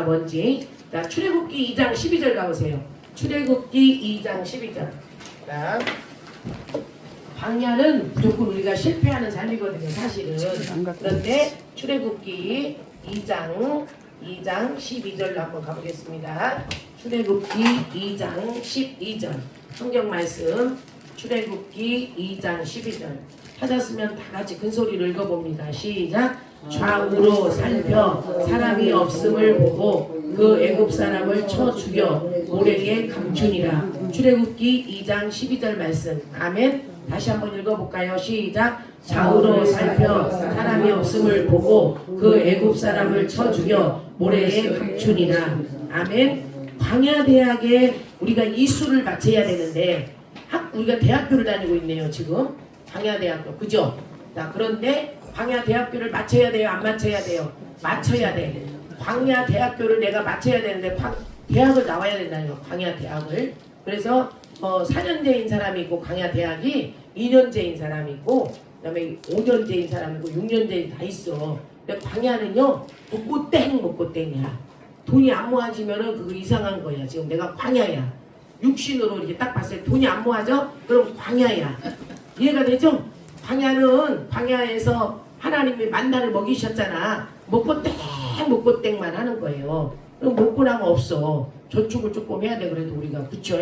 뭔지. 자, 출애굽기 2장 12절 가보세요. 출애굽기 2장 12절. 자, 광야는 무조건 우리가 실패하는 삶이거든요, 사실은. 그런데 출애굽기 2장 12절로 한번 가보겠습니다. 출애굽기 2장 12절 성경 말씀. 출애굽기 2장 12절 찾았으면 다 같이 큰 소리로 읽어봅니다. 시작. 좌우로 살펴 사람이 없음을 보고 그 애굽 사람을 쳐 죽여 모래에 감추니라. 출애굽기 2장 12절 말씀. 아멘. 다시 한번 읽어볼까요? 시작. 좌우로 살펴 사람이 없음을 보고 그 애굽 사람을 쳐 죽여 모래에 감추니라. 아멘. 광야 대학에 우리가 이수를 마쳐야 되는데 우리가 대학교를 다니고 있네요 지금. 광야 대학교, 그죠? 자, 그런데 광야 대학교를 마쳐야 돼요, 안 마쳐야 돼요? 마쳐야 돼. 광야 대학교를 내가 마쳐야 되는데 대학을 나와야 된다요, 광야 대학을. 그래서 4년제인 사람이 있고 광야 대학이 2년제인 사람이 있고 그다음에 5년제인 사람이 있고 6년제인 다 있어. 근데 광야는요 먹고 땡이야. 돈이 안 모아지면은 그거 이상한 거야. 지금 내가 광야야. 육신으로 이렇게 딱 봤을 때 돈이 안 모아져? 그럼 광야야. 이해가 되죠? 광야에서 하나님이 만나를 먹이셨잖아. 먹고 땡만 하는 거예요. 그럼 먹고 나면 없어. 저축을 조금 해야 돼. 그래도 우리가. 그쵸?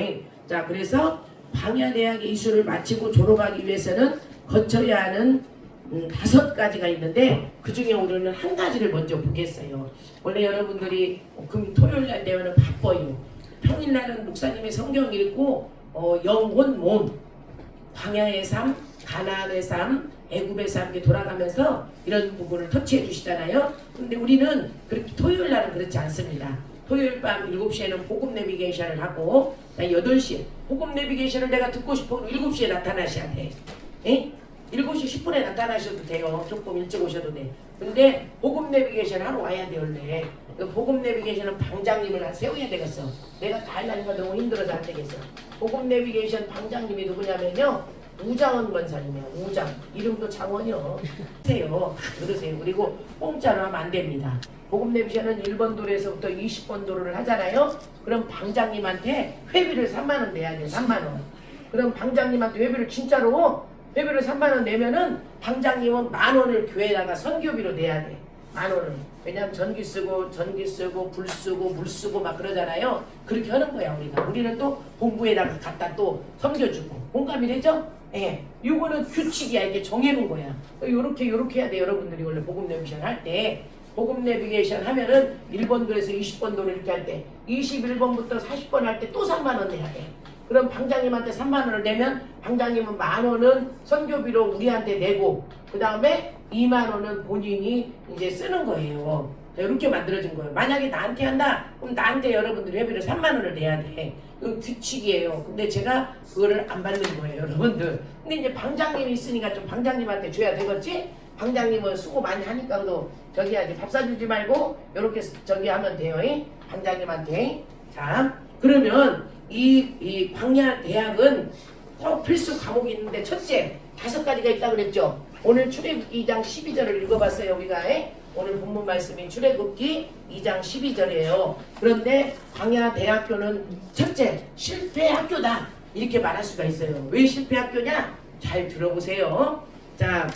자, 그래서 광야 대학의 이수를 마치고 졸업하기 위해서는 거쳐야 하는 5가지가 있는데 그 중에 오늘은 한 가지를 먼저 보겠어요. 원래 여러분들이 토요일 날 되면 바빠요. 평일날은 목사님의 성경 읽고 영혼 몸, 광야의 삶, 가나안의 삶, 애굽의 삶 이렇게 돌아가면서 이런 부분을 터치해 주시잖아요. 근데 우리는 그렇게 토요일 날은 그렇지 않습니다. 토요일 밤 7시에는 복음 내비게이션을 하고 8시에 복음 내비게이션을 내가 듣고 싶어 7시에 나타나셔야 돼. 에? 7시 10분에 나타나셔도 돼요. 조금 일찍 오셔도 돼. 근데 복음 내비게이션 하러 와야 돼 원래. 복음 내비게이션은 방장님을 세워야 되겠어. 내가 다 하려니까 너무 힘들어서 안 되겠어. 복음 내비게이션 방장님이 누구냐면요, 우장원 권사님이에요. 우장. 이름도 장원이요. 들으세요. 그리고 공짜로 하면 안 됩니다. 복음 내비게이션은 1번 도로에서부터 20번 도로를 하잖아요. 그럼 방장님한테 회비를 3만원 내야 돼. 3만원. 그럼 방장님한테 회비를 진짜로 회비를 3만원 내면은 방장님은 10,000원을 교회에다가 선교비로 내야 돼. 10,000원을. 왜냐면 전기 쓰고 불 쓰고 물 쓰고 막 그러잖아요. 그렇게 하는 거야 우리가. 우리는 또 본부에다가 갖다 또 섬겨주고. 공감이 되죠? 예. 요거는 규칙이야. 이렇게 정해놓은 거야. 요렇게 해야 돼. 여러분들이 원래 복음 내비게이션 할 때. 복음 내비게이션 하면은 1번 도에서 20번 도를 이렇게 할 때 21번부터 40번 할 때 또 3만원 내야 돼. 그럼 방장님한테 3만원을 내면 방장님은 10,000원은 선교비로 우리한테 내고 그 다음에 20,000원은 본인이 이제 쓰는 거예요. 이렇게 만들어진 거예요. 만약에 나한테 한다? 그럼 나한테 여러분들이 회비를 30,000원을 내야 돼. 이건 규칙이에요. 근데 제가 그거를 안 받는 거예요, 여러분들. 근데 이제 방장님이 있으니까 좀 방장님한테 줘야 되겠지? 방장님은 수고 많이 하니까 또 저기 하지, 밥 사주지 말고 이렇게 저기 하면 돼요. 방장님한테. 자, 그러면 이 광야 대학은 꼭 필수 과목이 있는데 첫째 5가지가 있다고 그랬죠. 오늘 출애굽기 2장 12절을 읽어봤어요. 우리가 오늘 본문 말씀인 출애굽기 2장 12절이에요. 그런데 광야 대학교는 첫째 실패 학교다 이렇게 말할 수가 있어요. 왜 실패 학교냐? 잘 들어보세요. 자,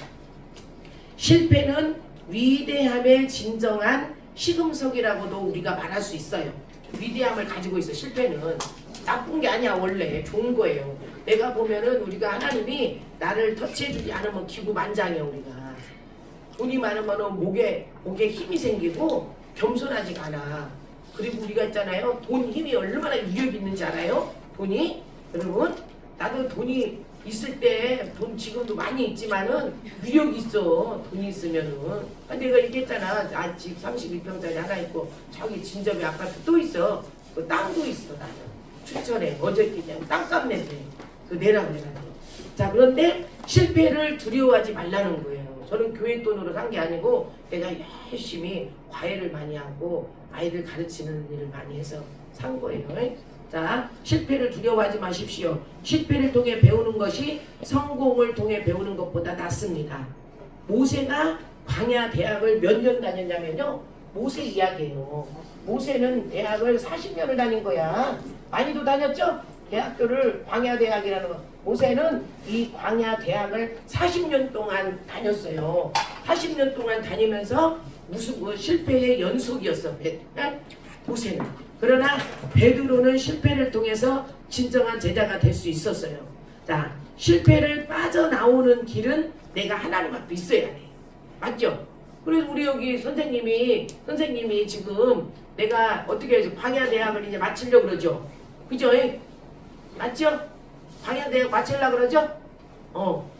실패는 위대함의 진정한 시금석이라고도 우리가 말할 수 있어요. 위대함을 가지고 있어. 실패는 나쁜 게 아니야. 원래 좋은 거예요. 내가 보면은 우리가 하나님이 나를 터치해주지 않으면 기구만장이야. 우리가 돈이 많으면 목에 힘이 생기고 겸손하지가 않아. 그리고 우리가 있잖아요, 돈 힘이 얼마나 위력이 있는지 알아요? 돈이. 여러분, 나도 돈이 있을 때 돈 지금도 많이 있지만은 위력이 있어. 돈이 있으면은. 내가 얘기했잖아. 집 32평짜리 하나 있고 저기 진접에 아파트 또 있어. 그 땅도 있어. 나는 추천해. 어저께 그냥 땅값 냈대. 그 내라고 해가지고. 자, 그런데 실패를 두려워하지 말라는 거예요. 저는 교회 돈으로 산 게 아니고 내가 열심히 과외를 많이 하고 아이들 가르치는 일을 많이 해서 산 거예요. 자, 실패를 두려워하지 마십시오. 실패를 통해 배우는 것이 성공을 통해 배우는 것보다 낫습니다. 모세가 광야 대학을 몇 년 다녔냐면요, 모세 이야기예요. 모세는 대학을 40년을 다닌 거야. 많이도 다녔죠? 대학교를 광야대학이라는 거. 모세는 이 광야대학을 40년 동안 다녔어요. 40년 동안 다니면서 무슨 뭐 실패의 연속이었어. 모세는. 그러나 베드로는 실패를 통해서 진정한 제자가 될 수 있었어요. 자, 실패를 빠져나오는 길은 내가 하나님 앞에 있어야 돼. 맞죠? 그래서 우리 여기 선생님이 지금 내가 어떻게 해서 광야대학을 이제 마치려고 그러죠? 그죠? 맞죠? 광야대학 마치려고 그러죠?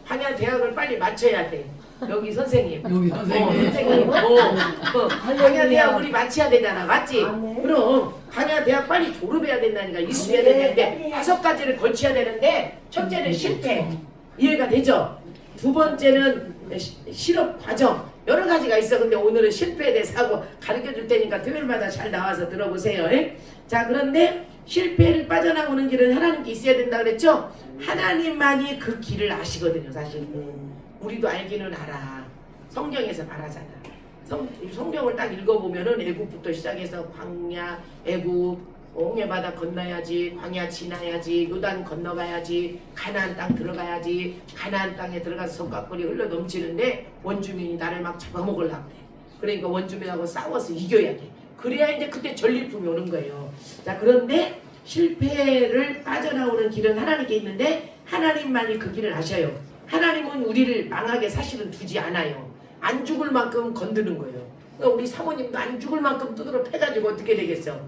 광야대학을 빨리 마쳐야 돼. 여기 선생님. 여기 선생님. 선생님. 광야대학 우리 마쳐야 되잖아. 맞지? 아, 네. 그럼 광야대학 빨리 졸업해야 된다니까. 이수해야 되는데 5가지를 걸쳐야 되는데 첫째는 실패. 이해가 되죠? 두 번째는 실업 과정. 여러 가지가 있어. 근데 오늘은 실패에 대해서 하고 가르쳐 줄 테니까 토요일마다 잘 나와서 들어보세요. 자, 그런데 실패를 빠져나오는 길은 하나님께 있어야 된다 그랬죠? 하나님만이 그 길을 아시거든요. 사실 우리도 알기는 알아. 성경에서 말하잖아. 성경을 딱 읽어보면은 애국부터 시작해서 광야, 애국, 홍해바다 건너야지, 광야 지나야지, 요단 건너가야지, 가나안 땅 들어가야지, 가나안 땅에 들어가서 성곽골이 흘러 넘치는데 원주민이 나를 막 잡아먹으려고 그래. 그러니까 원주민하고 싸워서 이겨야 돼. 그래야 이제 그때 전리품이 오는 거예요. 자, 그런데 실패를 빠져나오는 길은 하나님께 있는데 하나님만이 그 길을 아셔요. 하나님은 우리를 망하게 사실은 두지 않아요. 안 죽을 만큼 건드는 거예요. 그러니까 우리 사모님도 안 죽을 만큼 두드러 패가지고 어떻게 되겠어?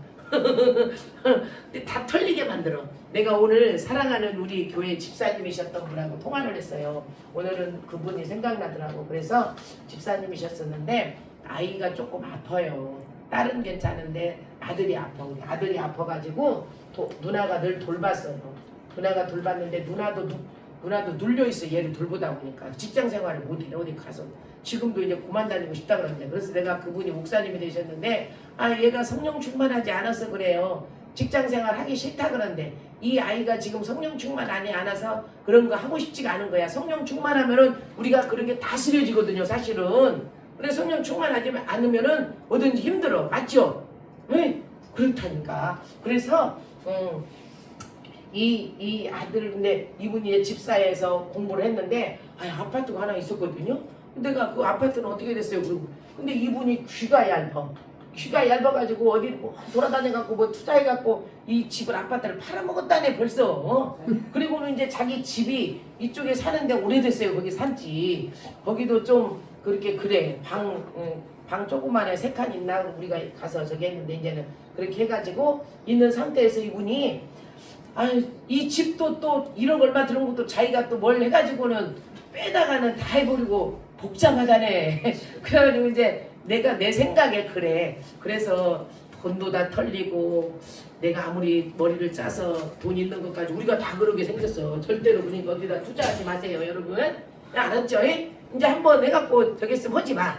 다 털리게 만들어. 내가 오늘 사랑하는 우리 교회 집사님이셨던 분하고 통화를 했어요. 오늘은 그분이 생각나더라고. 그래서 집사님이셨었는데 아이가 조금 아파요. 딸은 괜찮은데 아들이 아파. 우리 아들이 아파가지고 누나가 늘 돌봤어요. 누나가 돌봤는데 누나도 눌려있어. 얘를 돌보다 보니까 직장 생활을 못해. 어디 가서 지금도 이제 그만 다니고 싶다 그러는데, 그래서 내가 그분이 목사님이 되셨는데 얘가 성령 충만하지 않아서 그래요. 직장 생활 하기 싫다 그러는데 이 아이가 지금 성령 충만하지 않아서 그런 거 하고 싶지가 않은 거야. 성령 충만하면은 우리가 그런 게 다스려지거든요. 사실은. 그래서 성령 충만하지 않으면은 뭐든지 힘들어. 맞죠? 왜? 그렇다니까. 그래서 이 아들, 근데 이분이 집사에서 공부를 했는데 아파트가 하나 있었거든요. 내가 그 아파트는 어떻게 됐어요? 근데 이분이 귀가 얇아. 귀가 얇아가지고 어디 뭐 돌아다녀갖고 뭐 투자해갖고 이 집을 아파트를 팔아먹었다네 벌써. 그리고는 이제 자기 집이 이쪽에 사는데 오래됐어요. 거기 산지. 거기도 좀 그렇게 그래. 방 조그만해 3칸 있나 우리가 가서 저기 했는데 이제는 그렇게 해가지고 있는 상태에서 이분이 이 집도 또 1억 얼마 들은 것도 자기가 또 뭘 해가지고는 빼다가는 다 해버리고 복잡하다네. 그래가지고 이제 내가 내 생각에 그래. 그래서 돈도 다 털리고 내가 아무리 머리를 짜서 돈 있는 것까지 우리가 다 그러게 생겼어. 절대로 그러니까 어디다 투자하지 마세요 여러분. 알았죠? 이제 한번 해갖고 저기 있으면 하지 마.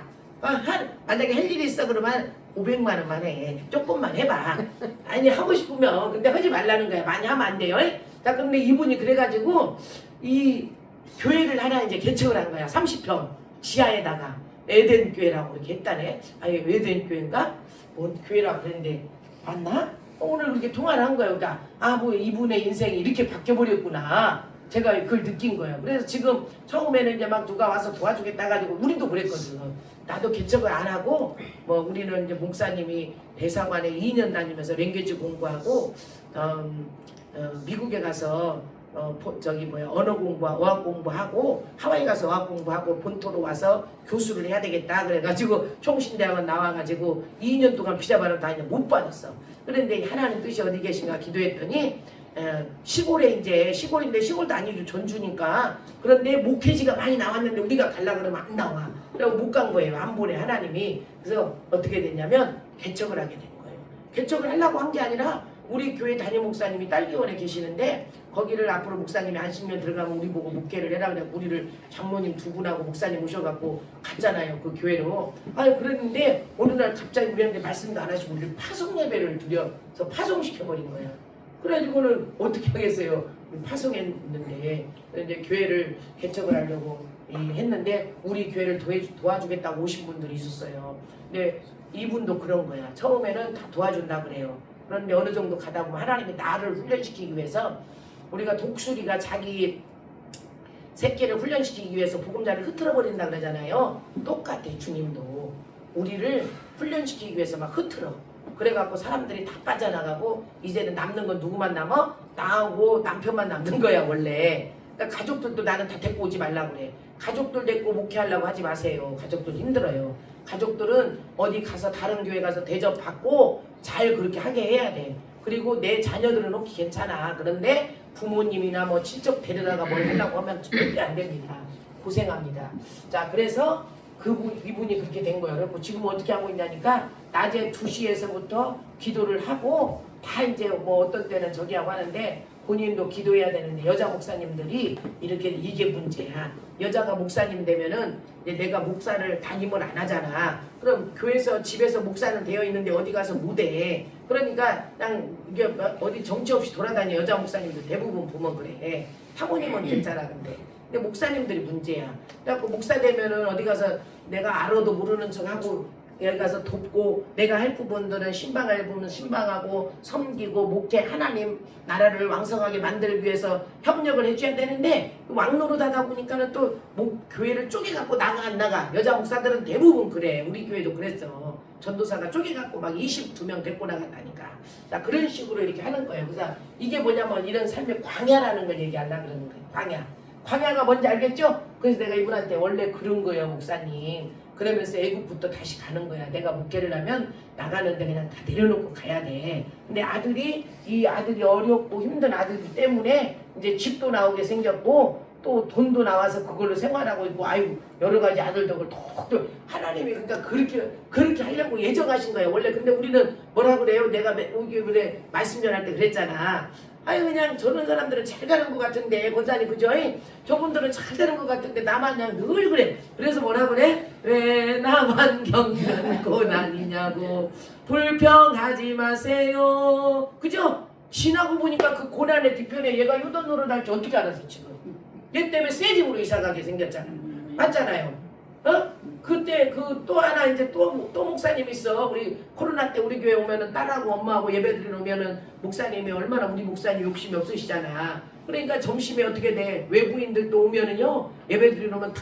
만약에 할 일이 있어 그러면 500만 원만 해. 조금만 해봐. 아니 하고 싶으면. 근데 하지 말라는 거야. 많이 하면 안 돼요. 자, 근데 이분이 그래가지고 이 교회를 하나 이제 개척을 한 거야. 30평 지하에다가 에덴 교회라고 이렇게 했다네. 에덴 교회인가? 뭔 교회라고 그랬는데 맞나? 오늘 그렇게 통화를 한 거예요. 그러니까 뭐 이분의 인생이 이렇게 바뀌어버렸구나. 제가 그걸 느낀 거예요. 그래서 지금 처음에는 이제 막 누가 와서 도와주겠다 해가지고 우리도 그랬거든. 나도 개척을 안 하고 뭐 우리는 이제 목사님이 대사관에 2년 다니면서 랭귀지 공부하고 미국에 가서 언어 공부와 어학 공부하고 하와이 가서 어학 공부하고 본토로 와서 교수를 해야 되겠다 그래가지고 총신대학원 나와가지고 2년 동안 비자 발언 다니는데 못 받았어. 그런데 하나님 뜻이 어디 계신가 기도했더니 시골인데 시골도 아니고 전주니까. 그런데 목회지가 많이 나왔는데 우리가 가려고 그러면 안 나와. 그래서 못 간 거예요. 안 보내 하나님이. 그래서 어떻게 됐냐면 개척을 하게 된 거예요. 개척을 하려고 한 게 아니라 우리 교회 담임 목사님이 딸기원에 계시는데 거기를 앞으로 목사님이 한 10년 들어가면 우리 보고 목회를 해라 그래. 우리를 장모님 2분하고 목사님 오셔갖고 갔잖아요. 그 교회로. 그랬는데 어느 날 갑자기 우리한테 말씀도 안 하시고 우리를 파송 예배를 드려서 파송시켜버린 거예요. 그래가지고는 어떻게 하겠어요. 파송했는데 이제 교회를 개척을 하려고 했는데 우리 교회를 도와주겠다고 오신 분들이 있었어요. 근데 이분도 그런 거야. 처음에는 다 도와준다 그래요. 그런데 어느 정도 가다 보면 하나님이 나를 훈련시키기 위해서 우리가 독수리가 자기 새끼를 훈련시키기 위해서 보금자리를 흐트러 버린다 그러잖아요. 똑같아. 주님도 우리를 훈련시키기 위해서 막 흐트러. 그래갖고 사람들이 다 빠져나가고 이제는 남는 건 누구만 남아? 나하고 남편만 남는 거야 원래. 그러니까 가족들도 나는 다 데리고 오지 말라고 그래. 가족들 데리고 목회하려고 하지 마세요. 가족들 힘들어요. 가족들은 어디 가서 다른 교회 가서 대접받고 잘 그렇게 하게 해야 돼. 그리고 내 자녀들은 혹시 괜찮아. 그런데 부모님이나 뭐 친척 데려다가 뭘 하려고 하면 절대 안 됩니다. 고생합니다. 자, 그래서 이분이 그렇게 된 거예요. 그래서 지금 어떻게 하고 있냐니까 낮에 2시에서부터 기도를 하고 다 이제 뭐 어떤 때는 저기 하고 하는데 본인도 기도해야 되는데 여자 목사님들이 이렇게 이게 문제야. 여자가 목사님 되면은 내가 목사를 담임을 안 하잖아. 그럼 교회에서 집에서 목사는 되어 있는데 어디 가서 못해. 그러니까 그냥 이게 어디 정치 없이 돌아다녀. 여자 목사님들 대부분 보면 그래. 사모님은 괜찮아 근데 목사님들이 문제야. 그래갖고 목사 되면은 어디 가서 내가 알아도 모르는 척하고 여기 가서 돕고 내가 할 부분들은 신방할 부분은 신방하고 섬기고 목회 하나님 나라를 왕성하게 만들기 위해서 협력을 해줘야 되는데 왕노릇 하다 보니까는 또 교회를 쪼개갖고 나가 안 나가. 여자 목사들은 대부분 그래. 우리 교회도 그랬어. 전도사가 쪼개갖고 막 22명 데리고 나간다니까. 자, 그런 식으로 이렇게 하는 거예요. 그래서 이게 뭐냐면 이런 삶의 광야라는 걸 얘기하려고 그러는 거예요. 광야. 광야가 뭔지 알겠죠? 그래서 내가 이분한테 원래 그런 거예요 목사님. 그러면서 애국부터 다시 가는 거야. 내가 목회를 하면 나가는데 그냥 다 내려놓고 가야 돼. 근데 이 아들이 어렵고 힘든 아들 때문에 이제 집도 나오게 생겼고 또 돈도 나와서 그걸로 생활하고 있고 아이고 여러 가지 아들덕을 또 하나님이 그러니까 그렇게 하려고 예정하신 거예요. 원래 근데 우리는 뭐라 그래요? 내가 우리 말씀 전할 때 그랬잖아. 아니 그냥 저런 사람들은 잘 가는 것 같은데 권사님 그죠? 저분들은 잘 되는 것 같은데 나만 그냥 늘 그래. 그래서 뭐라 그래? 왜 나만 겪는 고난이냐고 불평하지 마세요. 그죠? 지나고 보니까 그 고난의 뒤편에 얘가 효도 노릇할 줄 어떻게 알았어 지금? 얘 때문에 새 집으로 이사가게 생겼잖아. 맞잖아요. 어? 그때 또 하나 이제 또 목사님 있어. 우리 코로나 때 우리 교회 오면은 딸하고 엄마하고 예배드리러 오면은 목사님이 얼마나 우리 목사님 욕심이 없으시잖아. 그러니까 점심에 어떻게 돼? 외부인들도 오면은요 예배드리러 오면 다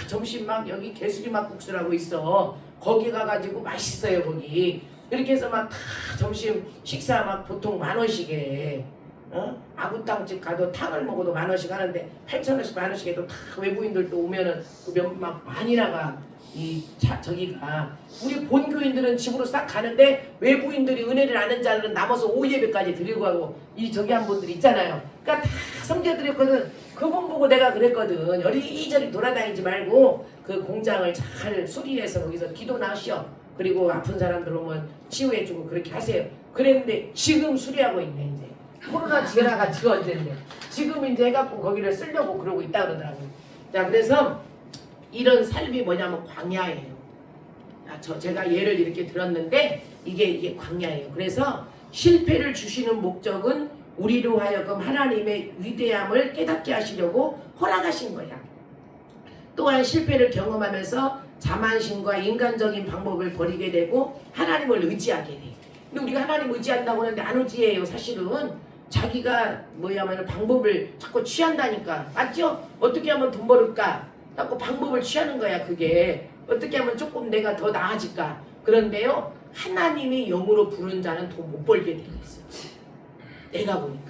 점심 막 여기 개수리 막국수라고 있어. 거기 가가지고 맛있어요 거기. 이렇게 해서 막 다 점심 식사 막 보통 10,000원씩 해. 아구탕집 가도 탕을 먹어도 10,000원씩 하는데 8,000원씩 10,000원씩 해도 다 외부인들도 오면은 막 많이 나가. 저기가 우리 본교인들은 집으로 싹 가는데 외부인들이 은혜를 아는 자들은 남아서 오예배까지 드리고 가고 저기 한 분들 있잖아요. 그러니까 다 섬겨드렸거든. 그분 보고 내가 그랬거든. 여리저리 돌아다니지 말고 그 공장을 잘 수리해서 거기서 기도나 하시오. 그리고 아픈 사람들 오면 치유해주고 그렇게 하세요. 그랬는데 지금 수리하고 있네 이제. 코로나 지나가 지금 언제인데 지금 이제 해갖고 거기를 쓰려고 그러고 있다 그러더라고요. 자, 그래서 이런 삶이 뭐냐면 광야예요. 제가 예를 이렇게 들었는데 이게 광야예요. 그래서 실패를 주시는 목적은 우리로 하여금 하나님의 위대함을 깨닫게 하시려고 허락하신 거야. 또한 실패를 경험하면서 자만심과 인간적인 방법을 버리게 되고 하나님을 의지하게 돼. 근데 우리가 하나님 의지한다고 하는데 안 의지해요. 사실은 자기가 뭐야면 방법을 자꾸 취한다니까. 맞죠? 어떻게 하면 돈 벌을까? 자꾸 방법을 취하는 거야. 그게 어떻게 하면 조금 내가 더 나아질까? 그런데요 하나님이 영으로 부른 자는 돈 못 벌게 되어 있어. 내가 보니까.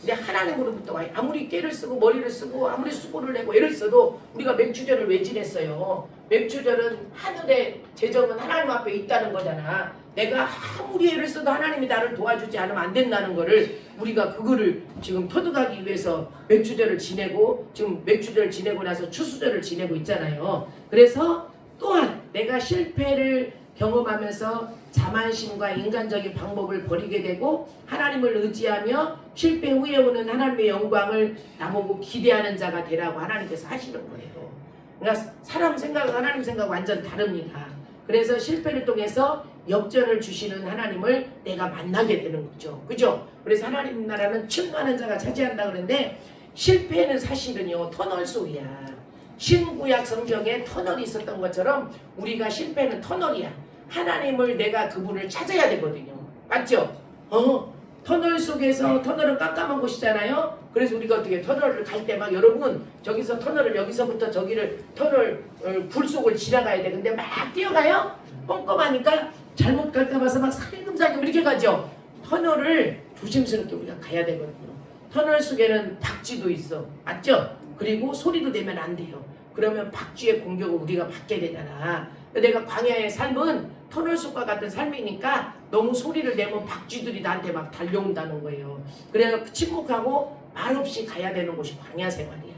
근데 하나님으로부터 와요. 아무리 깨를 쓰고 머리를 쓰고 아무리 수고를 내고 애를 써도 우리가 맥주절을 왜 지냈어요? 맥주절은 하늘의 재정은 하나님 앞에 있다는 거잖아. 내가 아무리 애를 써도 하나님이 나를 도와주지 않으면 안 된다는 거를 우리가 그거를 지금 터득하기 위해서 맥주절을 지내고 지금 맥주절 지내고 나서 추수절을 지내고 있잖아요. 그래서 또한 내가 실패를 경험하면서 자만심과 인간적인 방법을 버리게 되고 하나님을 의지하며 실패 후에 오는 하나님의 영광을 나보고 기대하는 자가 되라고 하나님께서 하시는 거예요. 그러니까 사람 생각과 하나님 생각 완전 다릅니다. 그래서 실패를 통해서 역전을 주시는 하나님을 내가 만나게 되는 거죠. 그죠? 그래서 하나님 나라는 충만한 자가 차지한다 그러는데 실패는 사실은요 터널 속이야. 신구약 성경에 터널이 있었던 것처럼 우리가 실패는 터널이야. 하나님을 내가 그분을 찾아야 되거든요. 맞죠? 터널 속에서 터널은 깜깜한 곳이잖아요. 그래서 우리가 어떻게 터널을 갈 때 막 여러분 저기서 터널을 여기서부터 저기를 터널 불 속을 지나가야 돼. 근데 막 뛰어가요. 꼼꼼하니까 잘못 갈까 봐서 막 살금살금 이렇게 가죠. 터널을 조심스럽게 우리가 가야 되거든요. 터널 속에는 박쥐도 있어. 맞죠? 그리고 소리도 내면 안 돼요. 그러면 박쥐의 공격을 우리가 받게 되잖아. 내가 광야의 삶은 터널 속과 같은 삶이니까 너무 소리를 내면 박쥐들이 나한테 막 달려온다는 거예요. 그래서 침묵하고 말없이 가야 되는 곳이 광야 생활이야.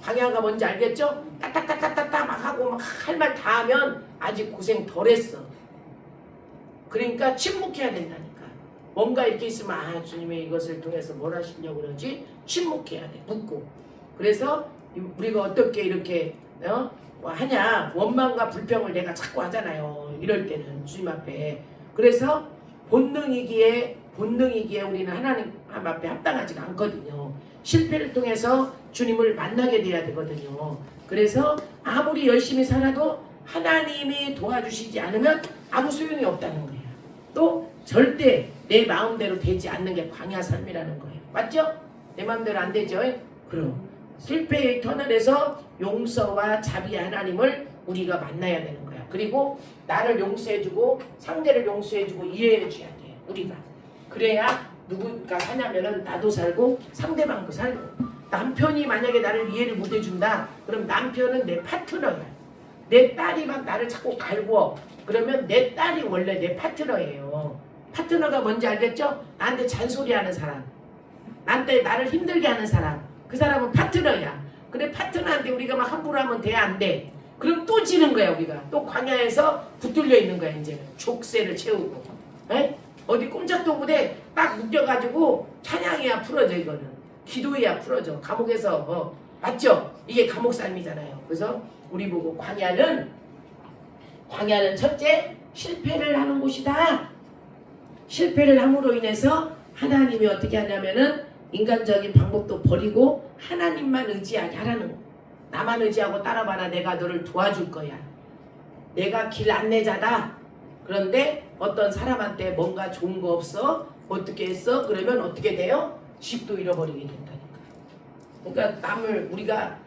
광야가 뭔지 알겠죠? 따따따따따 막 하고 막 할 말 다 하면 아직 고생 덜 했어. 그러니까 침묵해야 된다니까. 뭔가 이렇게 있으면 아 주님이 이것을 통해서 뭘 하시려고 그러지? 침묵해야 돼. 묻고. 그래서 우리가 어떻게 이렇게 하냐 원망과 불평을 내가 자꾸 하잖아요. 이럴 때는 주님 앞에. 그래서 본능이기에 우리는 하나님 앞에 합당하지가 않거든요. 실패를 통해서 주님을 만나게 돼야 되거든요. 그래서 아무리 열심히 살아도 하나님이 도와주시지 않으면 아무 소용이 없다는 거예요. 또 절대 내 마음대로 되지 않는 게 광야 삶이라는 거예요. 맞죠? 내 마음대로 안 되죠? 그럼 실패의 터널에서 용서와 자비의 하나님을 우리가 만나야 되는 거야. 그리고 나를 용서해주고 상대를 용서해주고 이해해줘야 돼. 우리가. 그래야 누구가 사냐면은 나도 살고 상대방도 살고. 남편이 만약에 나를 이해를 못해준다. 그럼 남편은 내 파트너야. 내 딸이 막 나를 자꾸 갈구어. 그러면 내 딸이 원래 내 파트너예요. 파트너가 뭔지 알겠죠? 나한테 잔소리하는 사람. 나한테 나를 힘들게 하는 사람. 그 사람은 파트너야. 근데 파트너한테 우리가 막 함부로 하면 돼, 안 돼? 그럼 또 지는 거야, 우리가. 또 광야에서 붙들려 있는 거야, 이제. 족쇄를 채우고. 에? 어디 꼼짝도 못해. 딱 묶여가지고 찬양해야 풀어져, 이거는. 기도해야 풀어져. 감옥에서, 맞죠? 이게 감옥 삶이잖아요. 그래서 우리 보고 광야는 첫째, 실패를 하는 곳이다. 실패를 함으로 인해서 하나님이 어떻게 하냐면은 인간적인 방법도 버리고 하나님만 의지하게 하라는 거. 나만 의지하고 따라봐라. 내가 너를 도와줄 거야. 내가 길 안내자다. 그런데 어떤 사람한테 뭔가 좋은 거 없어? 어떻게 했어? 그러면 어떻게 돼요? 집도 잃어버리게 된다니까. 그러니까 남을 우리가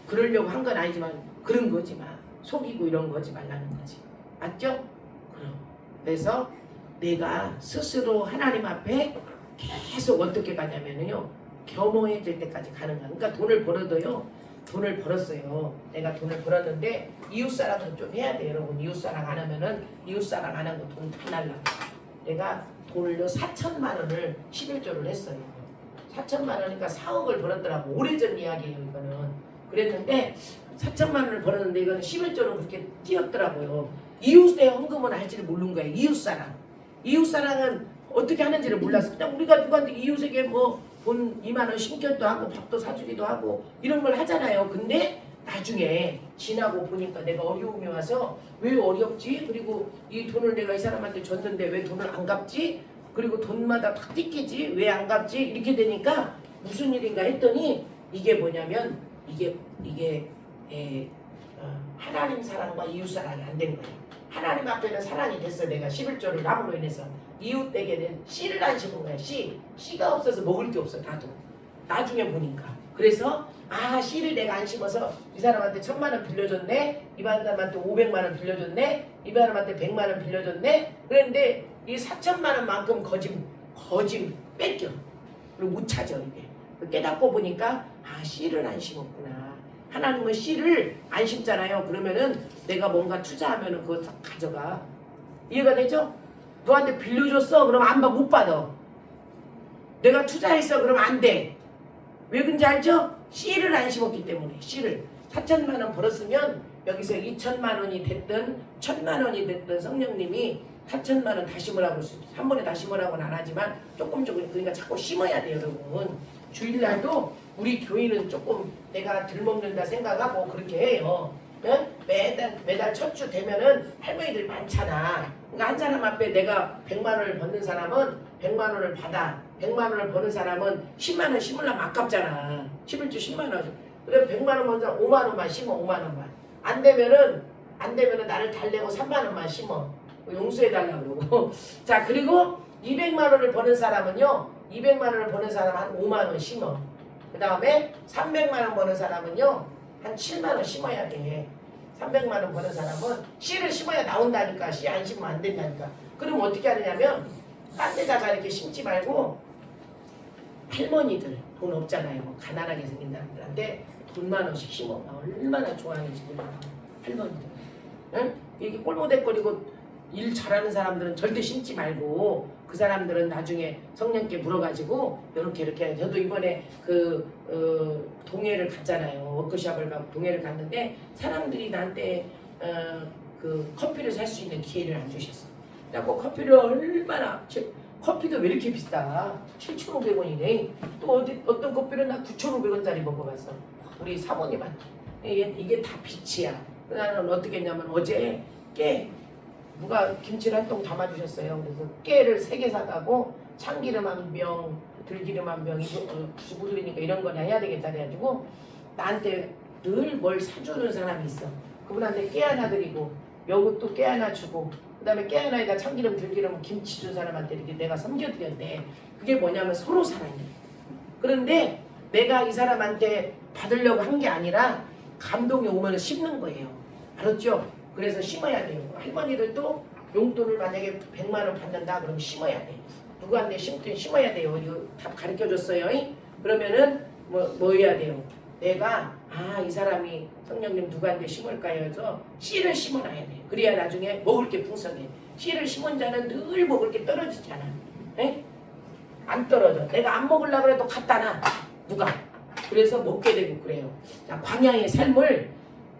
그러려고 한 건 아니지만 그런 거지만 속이고 이런 거지 말라는 거지. 맞죠? 그래서 내가 스스로 하나님 앞에 계속 어떻게 가냐면요. 겸허해질 때까지 가는 거야. 그러니까 돈을 벌어도요. 돈을 벌었어요. 내가 돈을 벌었는데 이웃사랑은 좀 해야 돼. 여러분 이웃사랑 안 하면은 이웃사랑 안 하고 돈 다 날라. 내가 돈을요 4천만 원을 11조를 했어요. 4천만 원이니까 4억을 벌었더라고. 오래전 이야기예요 이거는. 그랬는데 4천만 원을 벌었는데 이거는 11조는 그렇게 뛰었더라고요. 이웃의 헌금은 할지를 모르는 거예요. 이웃사랑. 이웃사랑은 어떻게 하는지를 몰랐어. 그냥 우리가 누구한테 이웃에게 뭐 돈 2만 원 신경도 하고 밥도 사주기도 하고 이런 걸 하잖아요. 근데 나중에 지나고 보니까 내가 어려움이 와서 왜 어렵지? 그리고 이 돈을 내가 이 사람한테 줬는데 왜 돈을 안 갚지? 그리고 돈마다 다 띠끼지? 왜 안 갚지? 이렇게 되니까 무슨 일인가 했더니 이게 뭐냐면 이게 하나님 사랑과 이웃 사랑이 안 된 거예요. 하나님 앞에는 사랑이 됐어. 내가 11조를 남으로 인해서 이웃에게는 씨를 안 심은 거야. 씨가 없어서 먹을 게 없어. 나도 나중에 보니까. 그래서 씨를 내가 안 심어서 이 사람한테 1,000만 원 빌려줬네. 이 사람한테 500만 원 빌려줬네. 이 사람한테 100만 원 빌려줬네. 그런데 이 4천만 원만큼 거짐 뺏겨. 그리고 못 찾아 이게. 깨닫고 보니까 씨를 안 심었구나. 하나님은 씨를 안 심잖아요. 그러면은 내가 뭔가 투자하면은 그거 다 가져가. 이해가 되죠? 너한테 빌려줬어? 그럼 못 받아. 내가 투자했어? 그러면 안 돼. 왜 그런지 알죠? 씨를 안 심었기 때문에. 씨를 4천만 원 벌었으면 여기서 2천만 원이 됐든 1,000만 원이 됐든 성령님이 4천만 원 다 심으라고 한 번에 다 심으라고는 안 하지만 조금 그러니까 자꾸 심어야 돼요 여러분. 주일날도 우리 교인은 조금 내가 들 먹는다 생각하고 그렇게 해요. 매달 첫 주 되면은 할머니들 많잖아. 그러니까 한 사람 앞에 내가 100만 원을 받는 사람은 100만 원을 받아. 100만 원을 버는 사람은 10만 원 심으려면 아깝잖아. 11주 10만 원. 그래 100만 원 버는 사람 5만 원만 심어. 5만 원만. 안 되면은 안 되면은 나를 달래고 3만 원만 심어. 용서해달라고 그러고. 자, 그리고 200만 원을 버는 사람은요, 200만 원을 버는 사람 한 5만 원 심어. 그 다음에 300만 원 버는 사람은요, 한 7만 원 심어야 돼. 300만 원 버는 사람은 씨를 심어야 나온다니까. 씨 안 심으면 안 된다니까. 그럼 어떻게 하느냐면, 딴 데다가 이렇게 심지 말고, 할머니들 돈 없잖아요. 뭐 가난하게 생긴 사람들한테 돈만 원씩 심어. 얼마나 좋아하는지 몰라. 할머니들. 응? 이렇게 꼴모대거리고 일 잘하는 사람들은 절대 심지 말고, 그 사람들은 나중에 성령께 물어가지고 이렇게 저도 이번에 동해를 갔잖아요. 워크숍을 가고 동해를 갔는데 사람들이 나한테 그 커피를 살 수 있는 기회를 안 주셨어. 그래갖고 커피를 얼마나 커피도 왜 이렇게 비싸? 7,500원이네. 또 어떤 커피는 나 9,500원짜리 먹어봤어. 우리 사모님한테. 이게 다 빛이야. 나는 어떻게 했냐면 어제 누가 김치를 한 통 담아주셨어요. 그래서 깨를 3개 사가고 참기름 한 병, 들기름 한 병, 두부들이니까 이런 거나 해야 되겠다 그래가지고 나한테 늘 뭘 사주는 사람이 있어. 그분한테 깨 하나 드리고 요것도 깨 하나 주고 그 다음에 깨 하나에다 참기름, 들기름, 김치 준 사람한테 이렇게 내가 섬겨드렸는데 그게 뭐냐면 서로 사랑이야. 그런데 내가 이 사람한테 받으려고 한 게 아니라 감동이 오면 심는 거예요. 알았죠? 그래서 심어야 돼요. 할머니들도 용돈을 만약에 100만 원 받는다 그러면 심어야 돼. 누구한테 심든 심어야 돼요. 이거 답 가르쳐줬어요. 그러면은 뭐 해야 돼요? 내가 이 사람이 성령님 누구한테 심을까요? 해서 씨를 심어놔야 돼. 그래야 나중에 먹을 게 풍성해. 씨를 심은 자는 늘 먹을 게 떨어지잖아. 에? 안 떨어져. 내가 안 먹으려고 해도 갖다 놔. 누가? 그래서 먹게 되고 그래요. 자, 광야의 삶을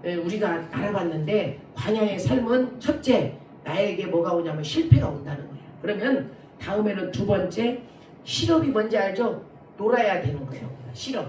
우리가 알아봤는데 광야의 삶은 첫째 나에게 뭐가 오냐면 실패가 온다는 거예요. 그러면 다음에는 두 번째 실업이 뭔지 알죠? 놀아야 되는 거예요. 실업.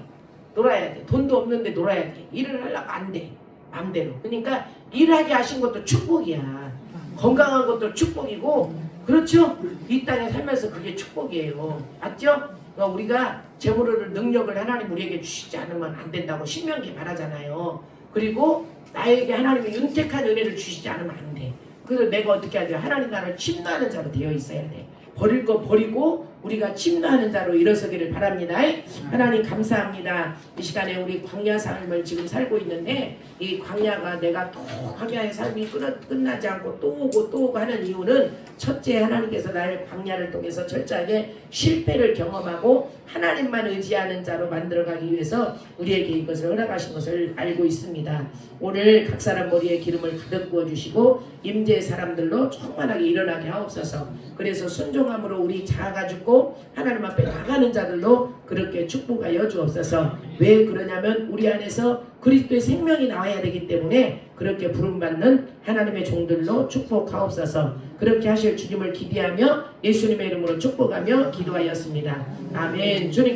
놀아야 돼. 돈도 없는데 놀아야 돼. 일을 하려고 안 돼. 마음대로. 그러니까 일하게 하신 것도 축복이야. 건강한 것도 축복이고 그렇죠? 이 땅에 살면서 그게 축복이에요. 맞죠? 그러니까 우리가 재물을 능력을 하나님 우리에게 주시지 않으면 안 된다고 신명기에 말하잖아요. 그리고 나에게 하나님이 윤택한 은혜를 주시지 않으면 안 돼. 그래서 내가 어떻게 해야 돼요? 하나님 나를 침노하는 자로 되어 있어야 돼. 버릴 거 버리고 우리가 침노하는 자로 일어서기를 바랍니다. 하나님 감사합니다. 이 시간에 우리 광야 삶을 지금 살고 있는데 이 광야가 내가 또 광야의 삶이 끝나지 않고 또 오고 하는 이유는 첫째 하나님께서 나를 광야를 통해서 철저하게 실패를 경험하고 하나님만 의지하는 자로 만들어가기 위해서 우리에게 이것을 허락하신 것을 알고 있습니다. 오늘 각 사람 머리에 기름을 가득 부어주시고 임재의 사람들로 충만하게 일어나게 하옵소서. 그래서 순종함으로 우리 자아가지고 하나님 앞에 나가는 자들로 그렇게 축복하여 주옵소서. 왜 그러냐면 우리 안에서 그리스도의 생명이 나와야 되기 때문에 그렇게 부름받는 하나님의 종들로 축복하옵소서. 그렇게 하실 주님을 기대하며 예수님의 이름으로 축복하며 기도하였습니다. 아멘. 주님